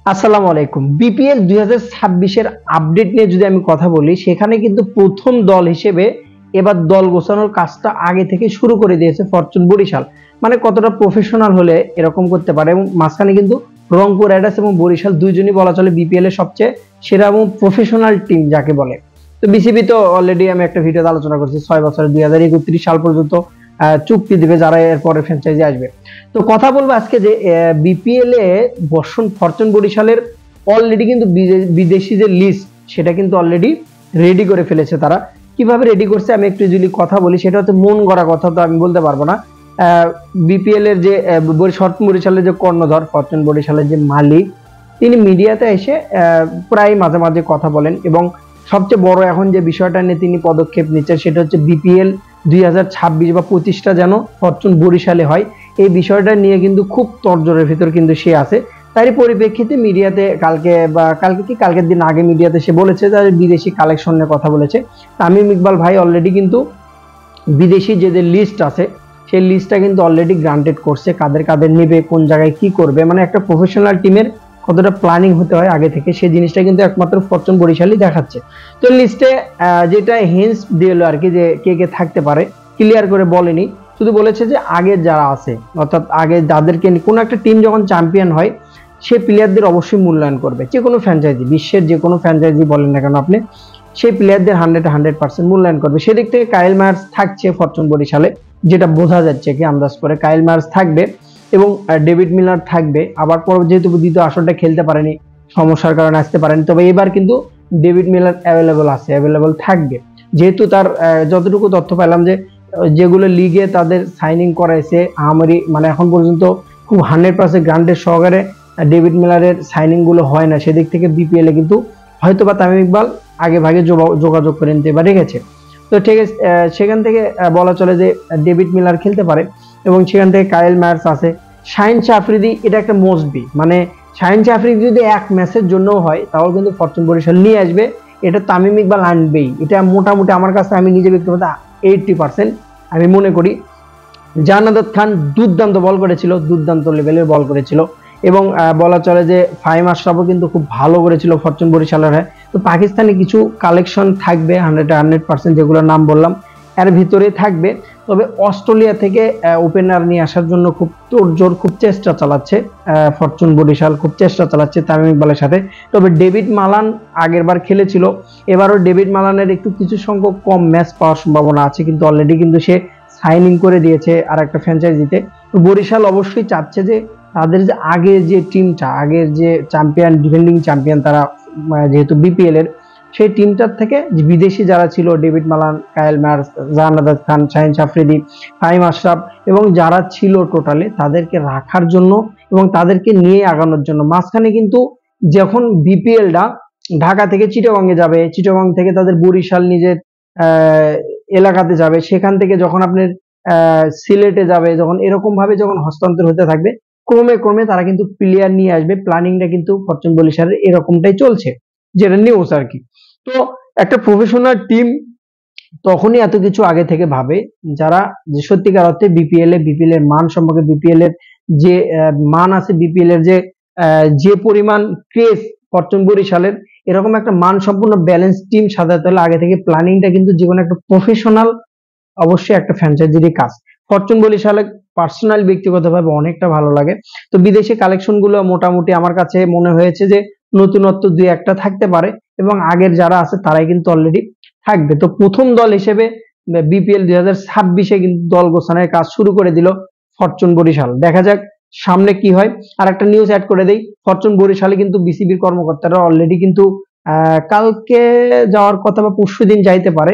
আসসালামু আলাইকুম। বিপিএল 2026 এর আপডেট নিয়ে যদি আমি কথা বলি, সেখানে কিন্তু প্রথম দল হিসেবে এবার দল গোছানোর কাজটা আগে থেকে শুরু করে দিয়েছে ফরচুন বরিশাল। মানে কতটা প্রফেশনাল হলে এরকম করতে পারে, এবং মাঝখানে কিন্তু রংপুর রাইডার্স এবং বরিশাল দুইজনই বলা চলে বিপিএল এর সবচেয়ে সেরা এবং প্রফেশনাল টিম যাকে বলে। তো বিসিবি তো অলরেডি আমি একটা ভিডিওতে আলোচনা করছি 6 বছরের 2031 সাল পর্যন্ত চুক্তি দিবে যারা এরপরে ফ্র্যাঞ্চাইজি আসবে। তো কথা বলবো আজকে যে বিপিএল এ বর্ষণ ফরচুন বরিশালের অলরেডি কিন্তু বিদেশি যে লিস্ট সেটা কিন্তু অলরেডি রেডি করে ফেলেছে তারা। কিভাবে রেডি করছে আমি একটু যদি কথা বলি, সেটা হচ্ছে মন গড়া কথা তো আমি বলতে পারবো না। বিপিএল এর যে ফরচুন বরিশালের যে কর্ণধর, ফরচুন বরিশালের যে মালিক, তিনি মিডিয়াতে এসে প্রায় মাঝে মাঝে কথা বলেন, এবং সবচেয়ে বড় এখন যে বিষয়টা নিয়ে তিনি পদক্ষেপ নিচ্ছেন সেটা হচ্ছে বিপিএল 2026 বা 25টা যেন ফরচুন বরিশালে হয়। এই বিষয়টা নিয়ে কিন্তু খুব তরজোরের ভিতর কিন্তু সে আছে। তারই পরিপ্রেক্ষিতে মিডিয়াতে কালকের দিন আগে মিডিয়াতে সে বলেছে যে বিদেশি কালেকশন নিয়ে কথা বলেছে। তামিম ইকবাল ভাই অলরেডি কিন্তু বিদেশি যে লিস্ট আছে সেই লিস্টটা কিন্তু অলরেডি গ্রান্টেড করছে, কাদের কাদের নেবে, কোন জায়গায় কি করবে, মানে একটা প্রফেশনাল টিমের কতটা প্ল্যানিং হতে হয় আগে থেকে সেই জিনিসটা কিন্তু একমাত্র ফরচুন বরিশালই দেখাচ্ছে। তো লিস্টে যেটা হিন্টস দিল আর কি, যে কে কে থাকতে পারে ক্লিয়ার করে বলেনি, শুধু বলেছে যে আগের যারা আছে, অর্থাৎ আগে যাদেরকে কোনো একটা টিম যখন চ্যাম্পিয়ন হয় সে প্লেয়ারদের অবশ্যই মূল্যায়ন করবে। যে কোনো ফ্র্যাঞ্চাইজি, বিশ্বের যে কোনো ফ্র্যাঞ্চাইজি বলেন না কেন আপনি, সেই প্লেয়ারদের 100% মূল্যায়ন করবে। সেদিক থেকে কাইল মায়ার্স থাকছে ফরচুন বরিশালে, যেটা বোঝা যাচ্ছে কি আন্দাজ করে কাইল মায়ার্স থাকবে, এবং ডেভিড মিলার থাকবে। আবার পর যেহেতু দ্বিতীয় আসরটা খেলতে পারেনি, সমস্যার কারণে আসতে পারেনি, তবে এবার কিন্তু ডেভিড মিলার অ্যাভেলেবল থাকবে। যেহেতু তার যতটুকু তথ্য পেলাম যে যেগুলো লিগে তাদের সাইনিং করাইছে আমারই, মানে এখন পর্যন্ত খুব 100% গ্রান্টের সহকারে ডেভিড মিলারের সাইনিং গুলো হয় না, সেদিক থেকে বিপিএল এ কিন্তু হয়তোবা তামিম ইকবাল আগে ভাগে যোগাযোগ করে নিতে বা রেখেছে। তো ঠিক আছে, সেখান থেকে বলা চলে যে ডেভিড মিলার খেলতে পারে, এবং সেখান থেকে কাইল মায়ার্স আছে। শাহিন শাহ আফ্রিদি এটা একটা মোস্ট বি, মানে শাহিন শাহ আফ্রিদি যদি এক ম্যাচের জন্য হয় তাহলে কিন্তু ফরচুন বরিশাল নিয়ে আসবে, এটা তামিম ইকবাল আনবেই। এটা মোটামুটি আমার কাছে, আমি নিজে ব্যক্তিগত 80% আমি মনে করি। জাহানাদাত খান দুর্দান্ত বল করেছিল, দুর্দান্ত লেভেলের বল করেছিল, এবং বলা চলে যে ফাহিম আশরাফও কিন্তু খুব ভালো করেছিল ফরচুন বরিশালের হয়ে। তো পাকিস্তানি কিছু কালেকশন থাকবে 100% যেগুলোর নাম বললাম এর ভিতরে থাকবে। তবে অস্ট্রেলিয়া থেকে ওপেনার নিয়ে আসার জন্য খুব তোড়জোড়, খুব চেষ্টা চালাচ্ছে ফরচুন বরিশাল, খুব চেষ্টা চালাচ্ছে তামিম ইকবালের সাথে। তবে ডেভিড মালান আগের বার খেলেছিল, এবারও ডেভিড মালানের একটু কিছু সংখ্যক কম ম্যাচ পাওয়ার সম্ভাবনা আছে, কিন্তু অলরেডি কিন্তু সে সাইনিং করে দিয়েছে আর একটা ফ্র্যাঞ্চাইজিতে। তো বরিশাল অবশ্যই চাচ্ছে যে তাদের যে আগের যে টিমটা, আগের যে চ্যাম্পিয়ন, ডিফেন্ডিং চ্যাম্পিয়ন তারা, যেহেতু বিপিএল এর, সেই টিমটার থেকে বিদেশি যারা ছিল ডেভিড মালান, কায়েল মায়ার্স, জাহানাদাত খান, শাহিন আফ্রিদি, ফাহিম আশরাফ, এবং যারা ছিল টোটালে তাদেরকে রাখার জন্য এবং তাদেরকে নিয়ে আগানোর জন্য। মাঝখানে কিন্তু যখন বিপিএলটা ঢাকা থেকে চিটাগংয়ে যাবে, চিটাগং থেকে তাদের বরিশাল নিজের এলাকাতে যাবে, সেখান থেকে যখন আপনার সিলেটে যাবে, যখন এরকম ভাবে যখন হস্তান্তর হতে থাকবে, ক্রমে ক্রমে তারা কিন্তু প্লেয়ার নিয়ে আসবে। প্ল্যানিংটা কিন্তু ফরচুন বরিশালের এরকমটাই চলছে, যেটা নিউজ আর কি। তো একটা প্রফেশনাল টিম তখনই এত কিছু আগে থেকে ভাবে যারা যে সত্যিকার অর্থে বিপিএল এর মান সম্পর্কে, বিপিএল এর যে মান আছে, বিপিএল এর যে পরিমাণ ক্রেজ ফরচুন বরিশালের, এরকম একটা মান সম্পূর্ণ ব্যালেন্স টিম সাজাতে হলে আগে থেকে প্ল্যানিংটা কিন্তু যে কোনো একটা প্রফেশনাল অবশ্যই একটা ফ্র্যাঞ্চাইজির কাজ। ফরচুন বরিশালে পার্সোনাল ব্যক্তিগতভাবে অনেকটা ভালো লাগে। তো বিদেশি কালেকশন গুলো মোটামুটি আমার কাছে মনে হয়েছে যে নতুনত্ব দুই একটা থাকতে পারে, এবং আগের যারা আছে তারাই কিন্তু অলরেডি থাকবে। তো প্রথম দল হিসেবে বিপিএল 2026-এ কিন্তু দল গোছানোর কাজ শুরু করে দিল ফরচুন বরিশাল। দেখা যাক সামনে কি হয়। আর একটা নিউজ অ্যাড করে দেই, ফরচুন বরিশালে কিন্তু বিসিবির কর্মকর্তারা অলরেডি কিন্তু কালকে যাওয়ার কথা বা পরশু দিন যাইতে পারে,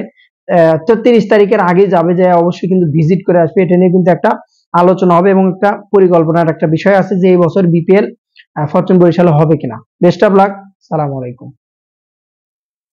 30 তারিখের আগে যাবে, যে অবশ্যই কিন্তু ভিজিট করে আসবে। এটা নিয়ে কিন্তু একটা আলোচনা হবে এবং একটা পরিকল্পনার একটা বিষয় আছে যে এই বছর বিপিএল ফরচুন বরিশালে হবে কিনা। বেস্ট অফ লাক, সালাম আলাইকুম।